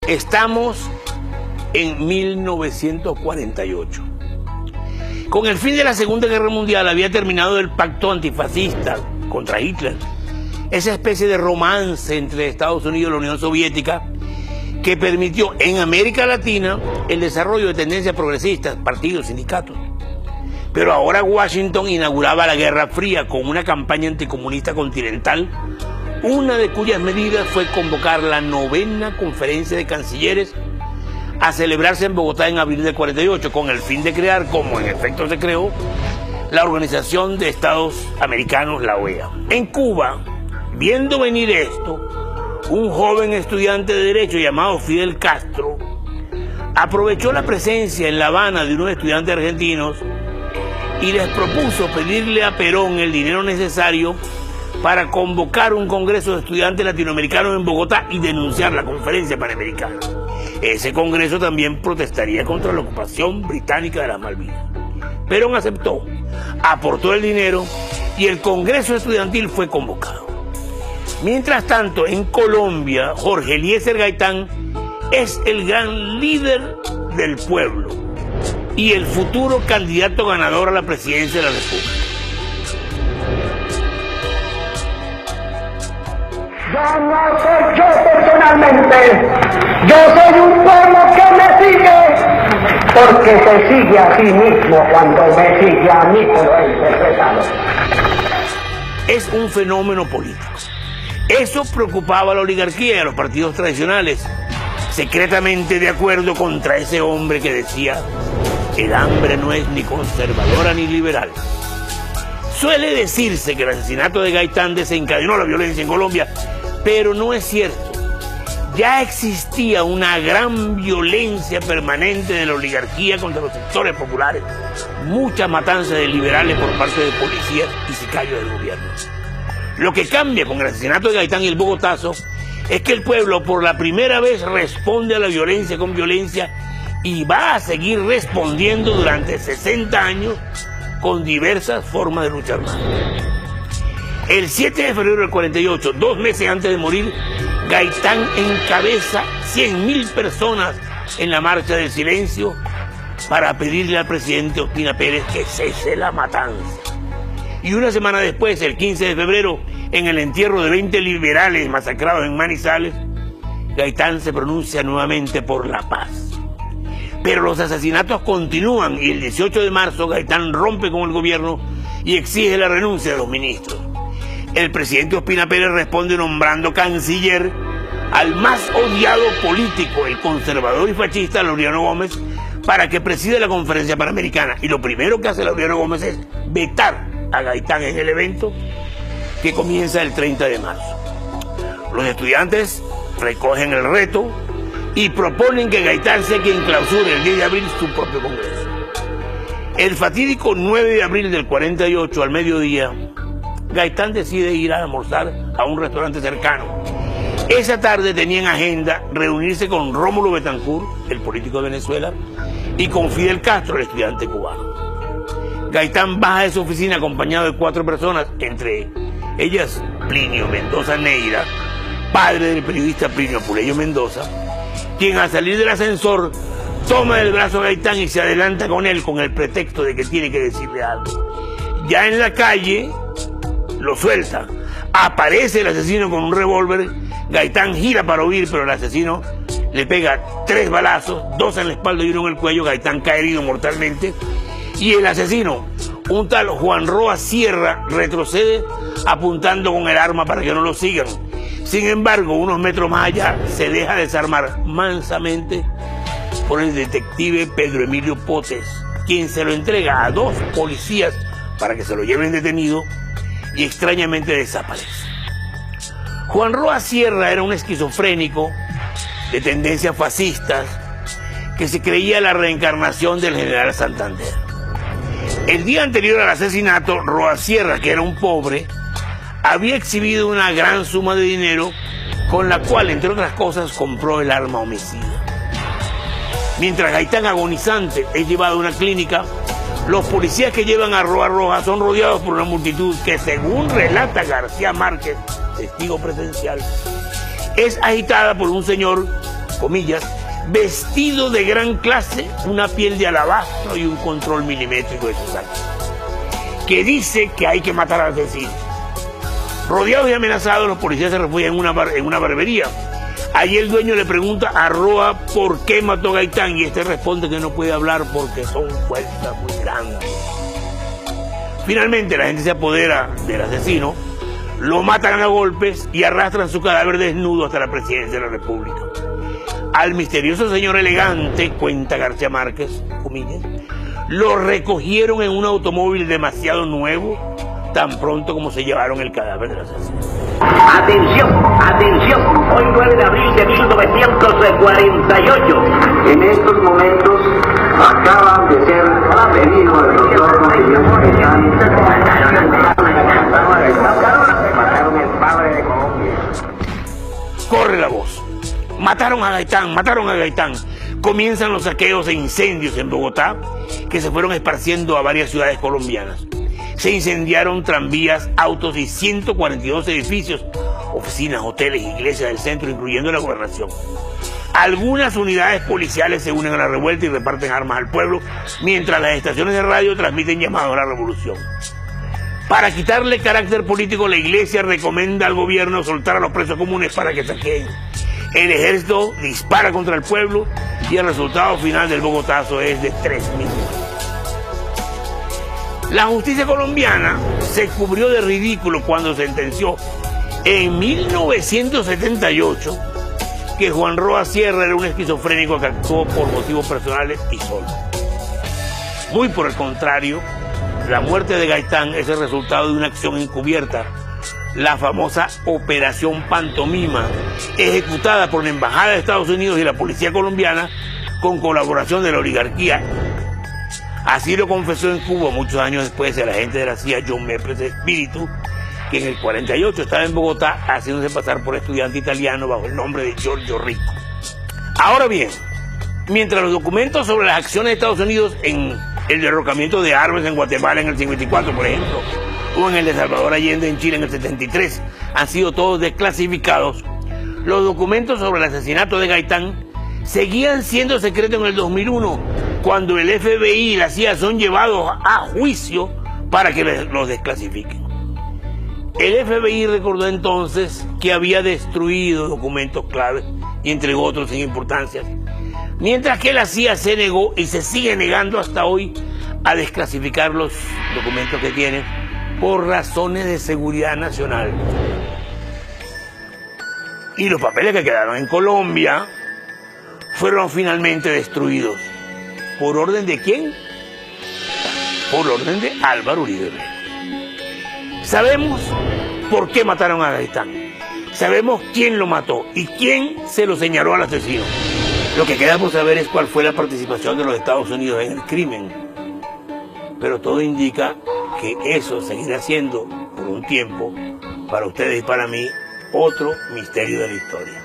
Estamos en 1948. Con el fin de la Segunda Guerra Mundial había terminado el pacto antifascista contra Hitler, esa especie de romance entre Estados Unidos y la Unión Soviética que permitió en América Latina el desarrollo de tendencias progresistas, partidos, sindicatos. Pero ahora Washington inauguraba la Guerra Fría con una campaña anticomunista continental, una de cuyas medidas fue convocar la 9ª Conferencia de Cancilleres a celebrarse en Bogotá en abril del 48, con el fin de crear, como en efecto se creó, la Organización de Estados Americanos, la OEA. En Cuba, viendo venir esto, un joven estudiante de Derecho llamado Fidel Castro aprovechó la presencia en La Habana de unos estudiantes argentinos y les propuso pedirle a Perón el dinero necesario para convocar un congreso de estudiantes latinoamericanos en Bogotá y denunciar la conferencia panamericana. Ese congreso también protestaría contra la ocupación británica de las Malvinas. Perón aceptó, aportó el dinero y el congreso estudiantil fue convocado. Mientras tanto, en Colombia, Jorge Eliezer Gaitán es el gran líder del pueblo y el futuro candidato ganador a la presidencia de la República. Yo no soy yo personalmente, yo soy un pueblo que me sigue, porque se sigue a sí mismo cuando me sigue a mí, pero he interpretado. Es un fenómeno político. Eso preocupaba a la oligarquía y a los partidos tradicionales, secretamente de acuerdo contra ese hombre que decía: el hambre no es ni conservadora ni liberal. Suele decirse que el asesinato de Gaitán desencadenó la violencia en Colombia, pero no es cierto. Ya existía una gran violencia permanente de la oligarquía contra los sectores populares, mucha matanza de liberales por parte de policías y sicarios del gobierno. Lo que cambia con el asesinato de Gaitán y el Bogotazo es que el pueblo por la primera vez responde a la violencia con violencia y va a seguir respondiendo durante 60 años con diversas formas de lucha armada. El 7 de febrero del 48, 2 meses antes de morir, Gaitán encabeza 100.000 personas en la Marcha del Silencio para pedirle al presidente Ospina Pérez que cese la matanza. Y una semana después, el 15 de febrero, en el entierro de 20 liberales masacrados en Manizales, Gaitán se pronuncia nuevamente por la paz. Pero los asesinatos continúan y el 18 de marzo Gaitán rompe con el gobierno y exige la renuncia de los ministros. El presidente Ospina Pérez responde nombrando canciller al más odiado político, el conservador y fascista Laureano Gómez, para que presida la conferencia panamericana. Y lo primero que hace Laureano Gómez es vetar a Gaitán en el evento que comienza el 30 de marzo. Los estudiantes recogen el reto y proponen que Gaitán sea quien clausure el 10 de abril su propio congreso. El fatídico 9 de abril del 48 al mediodía, Gaitán decide ir a almorzar a un restaurante cercano. Esa tarde tenía en agenda reunirse con Rómulo Betancourt, el político de Venezuela, y con Fidel Castro, el estudiante cubano. Gaitán baja de su oficina acompañado de 4 personas, entre ellas Plinio Mendoza Neira, padre del periodista Plinio Puleyo Mendoza, quien al salir del ascensor toma del brazo a Gaitán y se adelanta con él con el pretexto de que tiene que decirle algo. Ya en la calle lo suelta, aparece el asesino con un revólver, Gaitán gira para huir, pero el asesino le pega 3 balazos, 2 en la espalda y 1 en el cuello. Gaitán cae herido mortalmente y el asesino, un tal Juan Roa Sierra, retrocede apuntando con el arma para que no lo sigan. Sin embargo, unos metros más allá se deja desarmar mansamente por el detective Pedro Emilio Potes, quien se lo entrega a 2 policías para que se lo lleven detenido y extrañamente desaparece. Juan Roa Sierra era un esquizofrénico de tendencias fascistas que se creía la reencarnación del general Santander. El día anterior al asesinato, Roa Sierra, que era un pobre, había exhibido una gran suma de dinero con la cual, entre otras cosas, compró el arma homicida. Mientras Gaitán, agonizante, es llevado a una clínica, los policías que llevan a Roa Roja son rodeados por una multitud que, según relata García Márquez, testigo presencial, es agitada por un señor comillas, vestido de gran clase, una piel de alabastro y un control milimétrico de sus actos, que dice que hay que matar al asesino. Rodeados y amenazados, los policías se refugian en una barbería. Allí el dueño le pregunta a Roa por qué mató a Gaitán y este responde que no puede hablar porque son fuerzas muy grandes. Finalmente la gente se apodera del asesino, lo matan a golpes y arrastran su cadáver desnudo hasta la presidencia de la República. Al misterioso señor elegante, cuenta García Márquez, comillas, lo recogieron en un automóvil demasiado nuevo, tan pronto como se llevaron el cadáver del asesino. Atención, atención, hoy 9 de abril de 1948. En estos momentos acaba de ser pedido el doctor mataron el padre de Colombia. Corre la voz. Mataron a Gaitán, mataron a Gaitán. Comienzan los saqueos e incendios en Bogotá que se fueron esparciendo a varias ciudades colombianas. Se incendiaron tranvías, autos y 142 edificios, oficinas, hoteles, iglesias del centro, incluyendo la gobernación. Algunas unidades policiales se unen a la revuelta y reparten armas al pueblo, mientras las estaciones de radio transmiten llamados a la revolución. Para quitarle carácter político, la iglesia recomienda al gobierno soltar a los presos comunes para que saqueen. El ejército dispara contra el pueblo y el resultado final del Bogotazo es de 3.000 muertos. La justicia colombiana se cubrió de ridículo cuando sentenció en 1978 que Juan Roa Sierra era un esquizofrénico que actuó por motivos personales y solo. Muy por el contrario, la muerte de Gaitán es el resultado de una acción encubierta, la famosa Operación Pantomima, ejecutada por la Embajada de Estados Unidos y la Policía Colombiana con colaboración de la oligarquía. Así lo confesó en Cuba muchos años después el agente de la CIA John Meples Espíritu, que en el 48 estaba en Bogotá haciéndose pasar por estudiante italiano bajo el nombre de Giorgio Rico. Ahora bien, mientras los documentos sobre las acciones de Estados Unidos en el derrocamiento de Arbenz en Guatemala en el 54, por ejemplo, o en el de Salvador Allende en Chile en el 73, han sido todos desclasificados, los documentos sobre el asesinato de Gaitán seguían siendo secretos en el 2001, cuando el FBI y la CIA son llevados a juicio para que los desclasifiquen. El FBI recordó entonces que había destruido documentos claves y entregó otros sin importancia, mientras que la CIA se negó y se sigue negando hasta hoy a desclasificar los documentos que tienen por razones de seguridad nacional. Y los papeles que quedaron en Colombia fueron finalmente destruidos. ¿Por orden de quién? Por orden de Álvaro Uribe Vélez. Sabemos por qué mataron a Gaitán. Sabemos quién lo mató y quién se lo señaló al asesino. Lo que queda por saber es cuál fue la participación de los Estados Unidos en el crimen. Pero todo indica que eso seguirá siendo, por un tiempo, para ustedes y para mí, otro misterio de la historia.